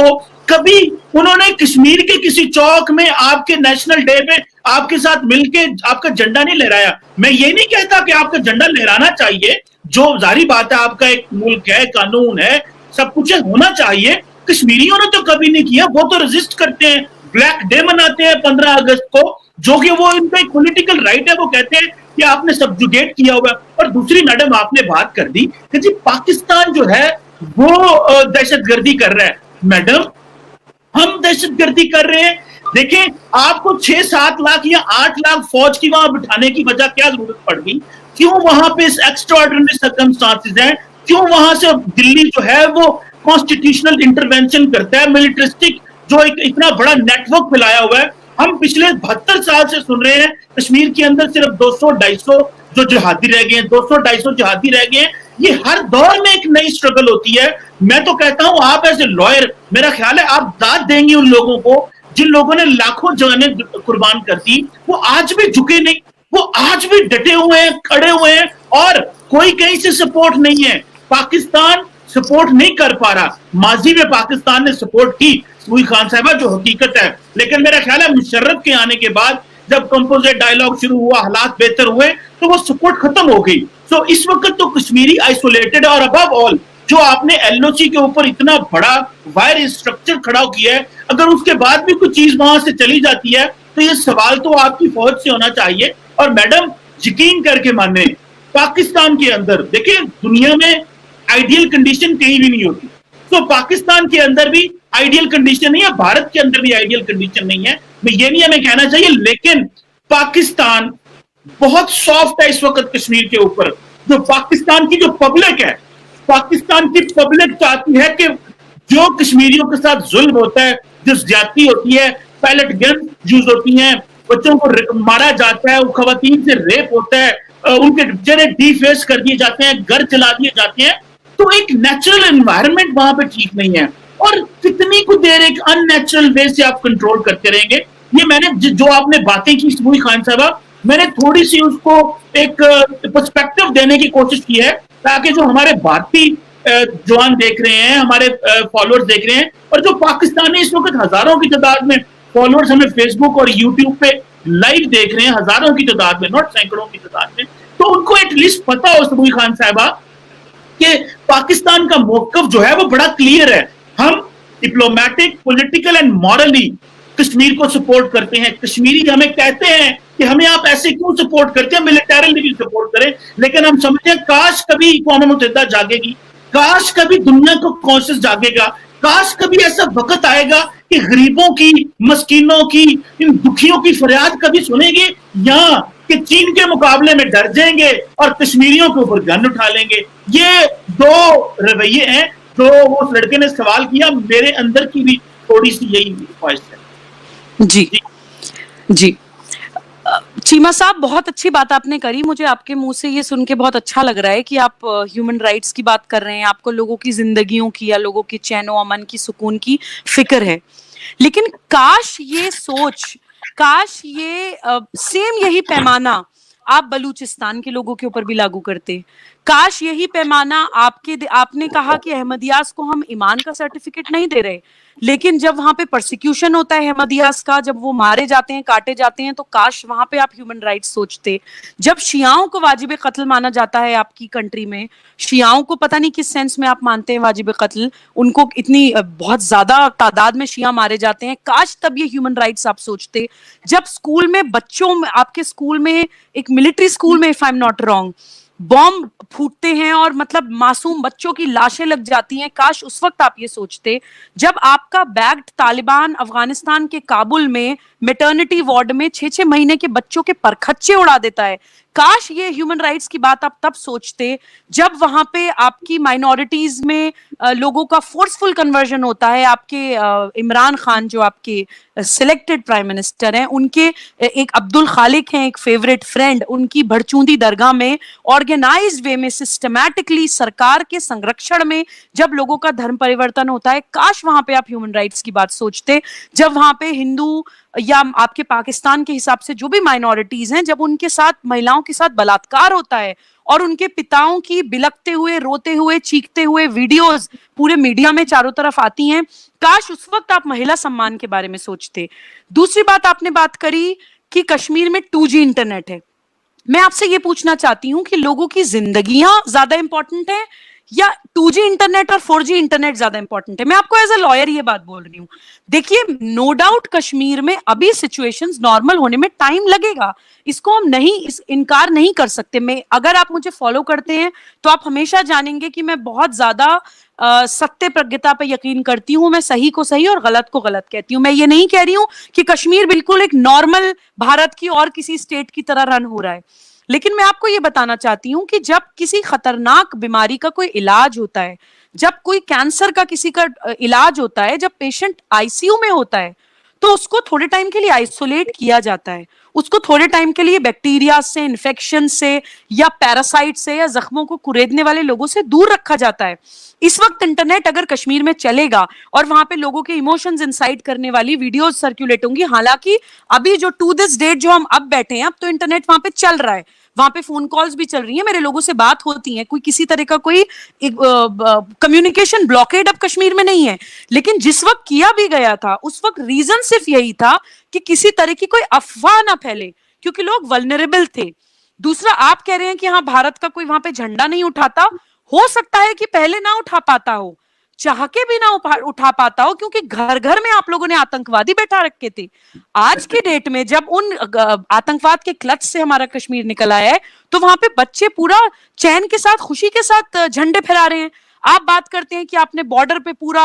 कभी उन्होंने कश्मीर के किसी चौक में आपके नेशनल डे पे आपके साथ मिलके आपका झंडा नहीं लहराया। मैं ये नहीं कहता कि आपका झंडा लहराना चाहिए, जो जारी बात है, आपका एक मुल्क है, कानून है, सब कुछ होना चाहिए। कश्मीरियों ने तो कभी नहीं किया, वो तो रेजिस्ट करते हैं, ब्लैक डे मनाते हैं 15 अगस्त को, जो कि वो इनका एक पॉलिटिकल राइट है, वो कहते हैं कि आपने सब्जुगेट किया हुआ। और दूसरी मैडम आपने बात कर दी कि जी पाकिस्तान जो है वो दहशतगर्दी कर रहा है। मैडम हम दहशतगर्दी कर रहे हैं? देखें आपको 6-7 लाख या 8 लाख फौज की वहां बिठाने की वजह क्या जरूरत पड़ गई? क्यों वहां पे एक्स्ट्राऑर्डिनरी सर्कमस्टांसेस हैं? क्यों वहां से दिल्ली जो है वो कॉन्स्टिट्यूशनल इंटरवेंशन करता है, मिलिट्रिस्टिक जो एक इतना बड़ा नेटवर्क फैलाया हुआ है? हम पिछले 72 साल से सुन रहे हैं कश्मीर के अंदर सिर्फ 200-250 जो जिहादी रह गए हैं, 200-250 जिहादी रह गए हैं। ये हर दौर में एक नई स्ट्रगल होती है। मैं तो कहता हूं आप एज ए लॉयर, मेरा ख्याल है आप दाद देंगे उन लोगों को जिन लोगों ने लाखों जानें कुर्बान कर दी, वो आज भी झुके नहीं, वो आज भी डटे हुए हैं, खड़े हुए हैं और कोई कहीं से सपोर्ट नहीं है। पाकिस्तान सपोर्ट नहीं कर पा रहा। माजी में पाकिस्तान ने सपोर्ट की सूई खान साहबा, जो हकीकत है, लेकिन मेरा ख्याल है मुशर्रफ के आने के बाद जब कंपोजिट डायलॉग शुरू हुआ, हालात बेहतर हुए, तो वो सपोर्ट खत्म हो गई। तो इस वक्त तो कश्मीरी आइसोलेटेड है। और अबव ऑल जो आपने एलओसी के ऊपर इतना बड़ा वायर स्ट्रक्चर खड़ा किया है, अगर उसके बाद भी कोई चीज वहां से चली जाती है तो ये सवाल तो आपकी फौज से होना चाहिए। और मैडम यकीन करके माने, पाकिस्तान के अंदर देखिए, दुनिया में आइडियल कंडीशन कहीं भी नहीं होती, तो पाकिस्तान के अंदर भी आइडियल कंडीशन नहीं है, भारत के अंदर भी आइडियल कंडीशन नहीं है। मैं ये नहीं हमें कहना चाहिए, लेकिन पाकिस्तान बहुत सॉफ्ट है इस वक्त कश्मीर के ऊपर। जो पाकिस्तान की जो पब्लिक है, पाकिस्तान की पब्लिक चाहती है कि जो कश्मीरियों के साथ जुल्म होता है, जो ज्यादती होती है, पैलेट गन यूज होती हैं, बच्चों को मारा जाता है, खवातीन से रेप होता है, उनके चेहरे डिफेस कर दिए जाते हैं, घर चला दिए जाते हैं, तो एक नेचुरल एनवायरनमेंट वहां पे ठीक नहीं है। और कितनी कुछ देर एक अननेचुरल वे से आप कंट्रोल करते रहेंगे। ये मैंने जो आपने बातें की सूई खान साहबा, मैंने थोड़ी सी उसको एक पर्सपेक्टिव देने की कोशिश की है, ताकि जो हमारे भारतीय जवान देख रहे हैं, हमारे फॉलोअर्स देख रहे हैं, और जो पाकिस्तानी इस वक्त हजारों की तादाद में फॉलोअर्स हमें फेसबुक और यूट्यूब पे लाइव देख रहे हैं, हजारों की तादाद में, नॉट सैकड़ों की तादाद में, तो उनको एटलीस्ट पता हो सूई खान साहबा कि पाकिस्तान का मौकफ जो है वो बड़ा क्लियर है। हम diplomatic, political and morally Kashmir को सपोर्ट करते हैं। कश्मीरी हमें कहते हैं कि हमें आप ऐसे क्यों सपोर्ट करते हैं, मिलिटरीली भी सपोर्ट करें, लेकिन हम समझते हैं काश कभी अक़वाम मुत्तहिदा जागेगी, काश कभी दुनिया को कॉन्शियस जागेगा, काश कभी ऐसा वक्त आएगा कि गरीबों की, मस्कीनों की, इन दुखियों की फरियाद कभी सुनेंगे, या कि चीन के मुकाबले में डर जाएंगे और कश्मीरियों के ऊपर गन उठा लेंगे। ये दो रवैये हैं जो उस लड़के ने सवाल किया। मेरे अंदर की भी थोड़ी सी यही ख्वाहिश है। जी जी चीमा साहब, बहुत अच्छी बात आपने करी। मुझे आपके मुंह से ये सुन के बहुत अच्छा लग रहा है कि आप ह्यूमन राइट्स की बात कर रहे हैं, आपको लोगों की जिंदगियों की या लोगों की चैनो अमन की, सुकून की फिक्र है। लेकिन काश ये सोच, काश ये सेम यही पैमाना आप बलूचिस्तान के लोगों के ऊपर भी लागू करते। काश यही पैमाना आपने कहा कि अहमदियास को हम ईमान का सर्टिफिकेट नहीं दे रहे, लेकिन जब वहां पे परसिक्यूशन होता है अहमदियास का, जब वो मारे जाते हैं, काटे जाते हैं, तो काश वहां पे आप ह्यूमन राइट्स सोचते। जब शियाओं को वाजिब कत्ल माना जाता है आपकी कंट्री में, शियाओं को पता नहीं किस सेंस में आप मानते हैं वाजिब कत्ल, उनको इतनी बहुत ज्यादा तादाद में शिया मारे जाते हैं, काश तब ये ह्यूमन राइट्स आप सोचते। जब स्कूल में बच्चों में, आपके स्कूल में, एक मिलिट्री स्कूल में if I am not wrong, bomb फूटते हैं और मतलब मासूम बच्चों की लाशें लग जाती हैं, काश उस वक्त आप ये सोचते। जब आपका बैग्ड तालिबान अफगानिस्तान के काबुल में मेटर्निटी वार्ड में 6-6 महीने के बच्चों के परखच्चे उड़ा देता है, काश ये ह्यूमन राइट्स की बात आप तब सोचते जब वहां पे आपकी माइनॉरिटीज में लोगों का फोर्सफुल कन्वर्जन होता है। आपके इमरान खान जो आपके सिलेक्टेड प्राइम मिनिस्टर हैं, उनके एक अब्दुल खालिक हैं, एक फेवरेट फ्रेंड, उनकी भड़चूंदी दरगाह में ऑर्गेनाइज्ड वे में सिस्टमैटिकली सरकार के संरक्षण में जब लोगों का धर्म परिवर्तन होता है, काश वहां पे आप ह्यूमन राइट्स की बात सोचते। जब वहां पे हिंदू या आपके पाकिस्तान के हिसाब से जो भी माइनॉरिटीज हैं, जब उनके साथ, महिलाओं के साथ बलात्कार होता है और उनके पिताओं की बिलखते हुए, रोते हुए, चीखते हुए वीडियोस पूरे मीडिया में चारों तरफ आती हैं, काश उस वक्त आप महिला सम्मान के बारे में सोचते। दूसरी बात आपने बात करी कि कश्मीर में 2G इंटरनेट है। मैं आपसे ये पूछना चाहती हूँ कि लोगों की जिंदगियां ज्यादा इंपॉर्टेंट है या 2G इंटरनेट और 4G इंटरनेट ज्यादा इंपॉर्टेंट है? मैं आपको एज ए लॉयर ये बात बोल रही हूँ। देखिए, नो डाउट कश्मीर में अभी सिचुएशंस नॉर्मल होने में टाइम लगेगा, इसको हम इनकार नहीं कर सकते। मैं, अगर आप मुझे फॉलो करते हैं तो आप हमेशा जानेंगे कि मैं बहुत ज्यादा सत्य प्रज्ञता पे यकीन करती हूँ। मैं सही को सही और गलत को गलत कहती हूँ। मैं ये नहीं कह रही हूँ कि कश्मीर बिल्कुल एक नॉर्मल भारत की और किसी स्टेट की तरह रन हो रहा है, लेकिन मैं आपको ये बताना चाहती हूँ कि जब किसी खतरनाक बीमारी का कोई इलाज होता है, जब कोई कैंसर का किसी का इलाज होता है, जब पेशेंट आईसीयू में होता है, तो उसको थोड़े टाइम के लिए आइसोलेट किया जाता है, उसको थोड़े टाइम के लिए बैक्टीरिया से, इन्फेक्शन से या पैरासाइट से या जख्मों को कुरेदने वाले लोगों से दूर रखा जाता है। इस वक्त इंटरनेट अगर कश्मीर में चलेगा और वहां पे लोगों के इमोशंस इंसाइट करने वाली वीडियोस सर्कुलेट होंगी, हालांकि अभी जो टू दिस डेट जो हम अब बैठे हैं, अब तो इंटरनेट वहां पे चल रहा है, वहां पे फोन कॉल्स भी चल रही है, मेरे लोगों से बात होती है, कोई किसी तरह का कोई कम्युनिकेशन ब्लॉकेड अब कश्मीर में नहीं है। लेकिन जिस वक्त किया भी गया था उस वक्त रीजन सिर्फ यही था कि किसी तरह की कोई अफवाह ना फैले, क्योंकि लोग वल्नरेबल थे। दूसरा, आप कह रहे हैं कि हाँ भारत का कोई वहां पे झंडा नहीं उठाता, हो सकता है कि पहले ना उठा पाता हो, चाह के भी ना उठा पाता हो, क्योंकि घर घर में आप लोगों ने आतंकवादी बैठा रखे थे। आज की डेट में जब उन आतंकवाद के क्लच से हमारा कश्मीर निकल आया है, तो वहां पे बच्चे पूरा चैन के साथ, खुशी के साथ झंडे फहरा रहे हैं। आप बात करते हैं कि आपने बॉर्डर पे पूरा